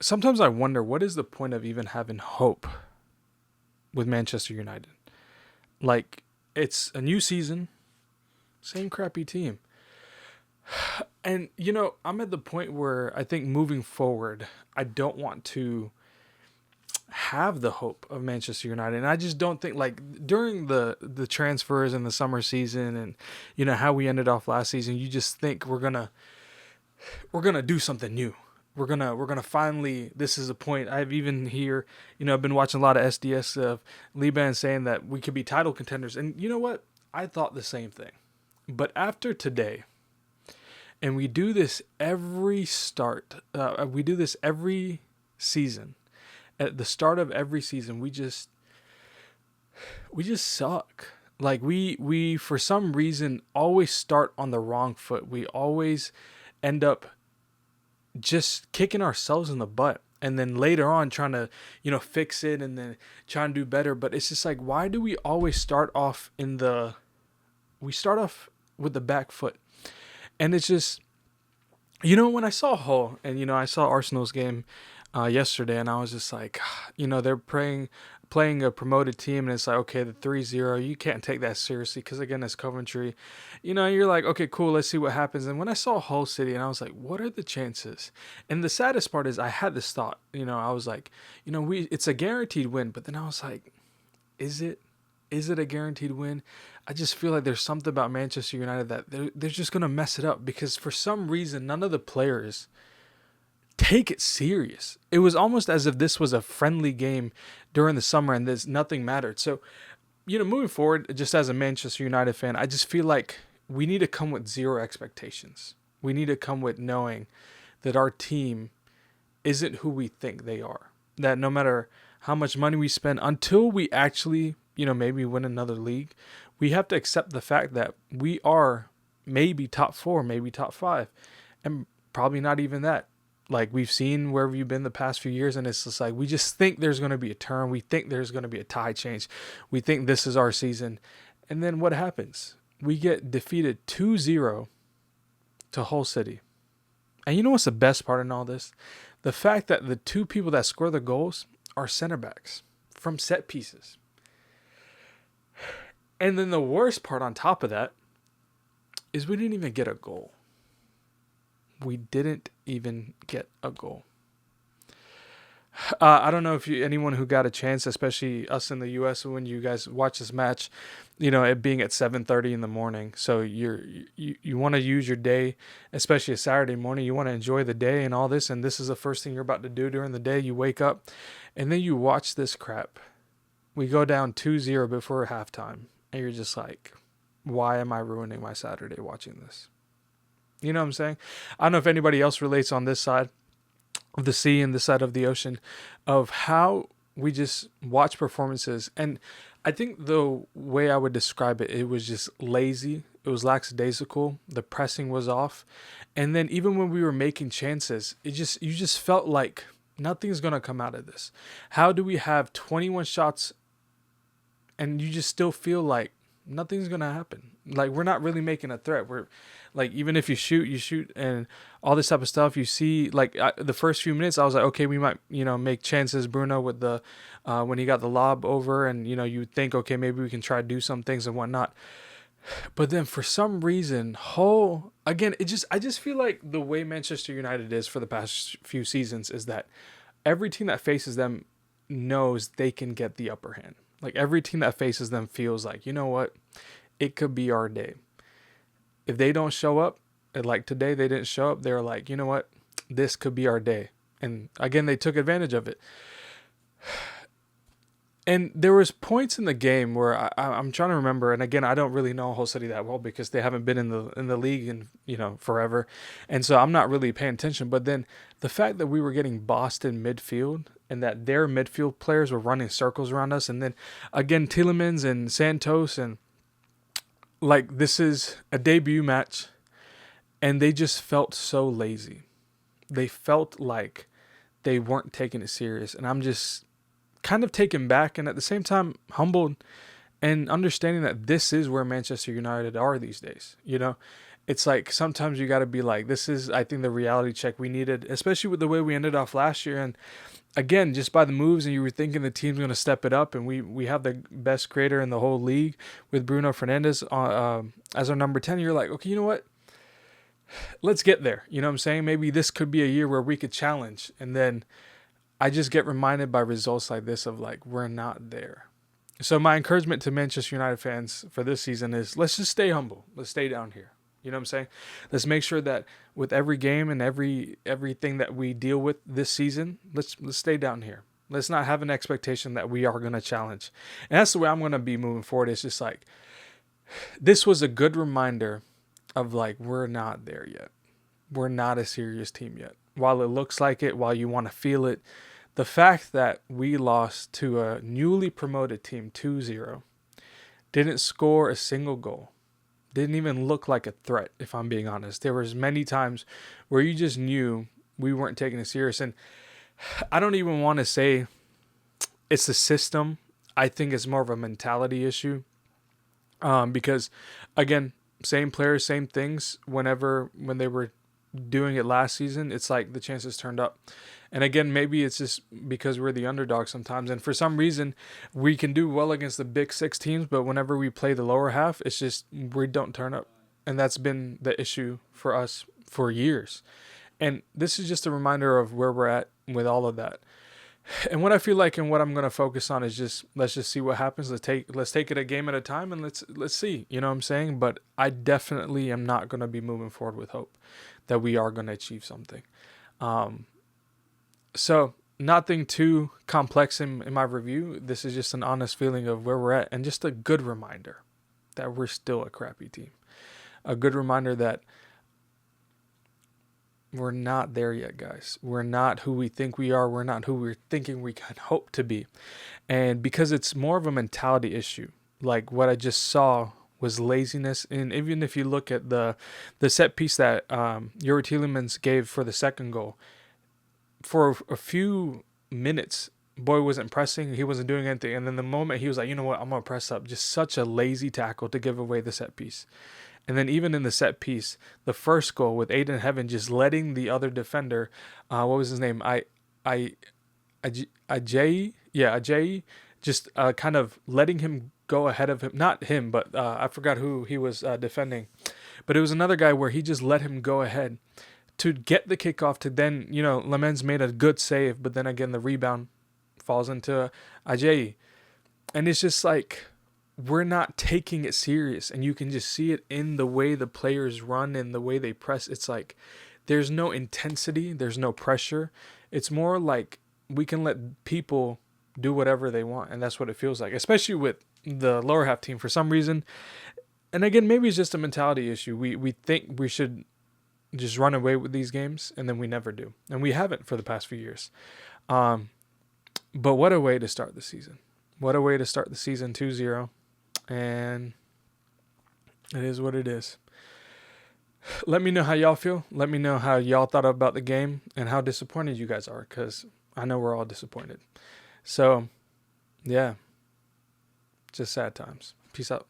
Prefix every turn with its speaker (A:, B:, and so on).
A: sometimes I wonder what is the point of even having hope with Manchester United. Like, it's a new season, same crappy team. And, I'm at the point where I think moving forward, I don't want to have the hope of Manchester United. And I just don't think, like, during the transfers in the summer season and, how we ended off last season, you just think we're gonna do something new. We're gonna finally. This is a point. I've even here. I've been watching a lot of SDS of Liban saying that we could be title contenders, and you know what? I thought the same thing. But after today, and we do this every start. We do this every season. At the start of every season, we just suck. Like we for some reason always start on the wrong foot. We always end up just kicking ourselves in the butt, and then later on trying to fix it and then trying to do better. But it's just like, why do we always start off we start off with the back foot? And it's just, when I saw Hull and I saw Arsenal's game yesterday, and I was just like, they're playing a promoted team, and it's like, okay, the 3-0, you can't take that seriously because, again, it's Coventry. You're like, okay, cool, let's see what happens. And when I saw Hull City, and I was like, what are the chances? And the saddest part is I had this thought, I was like, it's a guaranteed win. But then I was like, is it? Is it a guaranteed win? I just feel like there's something about Manchester United that they're just going to mess it up because for some reason, none of the players take it serious. It was almost as if this was a friendly game during the summer and nothing mattered. So, moving forward, just as a Manchester United fan, I just feel like we need to come with zero expectations. We need to come with knowing that our team isn't who we think they are. That no matter how much money we spend, until we actually, maybe win another league, we have to accept the fact that we are maybe top 4, maybe top 5, and probably not even that. Like, we've seen where we've been the past few years, and it's just like we just think there's going to be a turn. We think there's going to be a tide change. We think this is our season. And then what happens? We get defeated 2-0 to Hull City. And you know what's the best part in all this? The fact that the two people that score the goals are center backs from set pieces. And then the worst part on top of that is we didn't even get a goal. We didn't even get a goal. I don't know if anyone who got a chance, especially us in the U.S., when you guys watch this match, it being at 7:30 in the morning. So you want to use your day, especially a Saturday morning. You want to enjoy the day and all this, and this is the first thing you're about to do during the day. You wake up, and then you watch this crap. We go down 2-0 before halftime, and you're just like, why am I ruining my Saturday watching this? You know what I'm saying? I don't know if anybody else relates on this side of the sea and this side of the ocean of how we just watch performances. And I think the way I would describe it, it was just lazy. It was lackadaisical. The pressing was off. And then even when we were making chances, you just felt like nothing's going to come out of this. How do we have 21 shots and you just still feel like nothing's going to happen? Like, we're not really making a threat. We're like, even if you shoot and all this type of stuff, you see, like, the first few minutes, I was like, okay, we might, make chances. Bruno with the, when he got the lob over and, you think, okay, maybe we can try to do some things and whatnot. But then for some reason, again, I just feel like the way Manchester United is for the past few seasons is that every team that faces them knows they can get the upper hand. Like, every team that faces them feels like, you know what? It could be our day. If they don't show up, and like today they didn't show up, they're like, you know what? This could be our day. And again, they took advantage of it. And there was points in the game where I'm trying to remember, and again, I don't really know Hull City that well because they haven't been in the league in forever, and so I'm not really paying attention. But then the fact that we were getting bossed in midfield and that their midfield players were running circles around us, and then again Tielemans and Santos, and like, this is a debut match, and they just felt so lazy. They felt like they weren't taking it serious, and I'm just kind of taken back and at the same time humbled and understanding that this is where Manchester United are these days, it's like sometimes you got to be like, this is, I think, the reality check we needed, especially with the way we ended off last year. And again, just by the moves, and you were thinking the team's going to step it up, and we have the best creator in the whole league with Bruno Fernandes as our number 10. You're like, okay, you know what? Let's get there. You know what I'm saying? Maybe this could be a year where we could challenge. And then I just get reminded by results like this of like, we're not there. So my encouragement to Manchester United fans for this season is, let's just stay humble. Let's stay down here. You know what I'm saying? Let's make sure that with every game and everything that we deal with this season, let's stay down here. Let's not have an expectation that we are going to challenge. And that's the way I'm going to be moving forward. It's just like, this was a good reminder of like, we're not there yet. We're not a serious team yet. While it looks like it, while you want to feel it, the fact that we lost to a newly promoted team 2-0, didn't score a single goal, didn't even look like a threat, if I'm being honest. There was many times where you just knew we weren't taking it serious. And I don't even want to say it's the system. I think it's more of a mentality issue. Because, again, same players, same things. When they were doing it last season, it's like the chances turned up. And again, maybe it's just because we're the underdog sometimes. And for some reason, we can do well against the big six teams, but whenever we play the lower half, it's just we don't turn up. And that's been the issue for us for years. And this is just a reminder of where we're at with all of that. And what I feel like and what I'm going to focus on is just, let's just see what happens. Let's take it a game at a time, and let's see, you know what I'm saying? But I definitely am not going to be moving forward with hope that we are going to achieve something. So nothing too complex in my review. This is just an honest feeling of where we're at, and just a good reminder that we're still a crappy team. A good reminder that we're not there yet, guys. We're not who we think we are. We're not who we're thinking we can hope to be. And because it's more of a mentality issue, like what I just saw was laziness. And even if you look at the set piece that Youri Tielemans gave for the second goal, for a few minutes, Boy wasn't pressing. He wasn't doing anything. And then the moment he was like, you know what, I'm going to press up. Just such a lazy tackle to give away the set piece. And then even in the set piece, the first goal with Aiden Heaven just letting the other defender, what was his name? Ajayi, just kind of letting him go ahead of him. Not him, but I forgot who he was defending. But it was another guy where he just let him go ahead to get the kickoff, to then, Lemens made a good save, but then again, the rebound falls into Ajayi. And it's just like, we're not taking it serious, and you can just see it in the way the players run and the way they press. It's like there's no intensity, there's no pressure. It's more like we can let people do whatever they want, and that's what it feels like, especially with the lower half team for some reason. And again, maybe it's just a mentality issue. We think we should just run away with these games, and then we never do, and we haven't for the past few years. But what a way to start the season. What a way to start the season, 2-0. And it is what it is. Let me know how y'all feel. Let me know how y'all thought about the game and how disappointed you guys are, because I know we're all disappointed. So, yeah, just sad times. Peace out.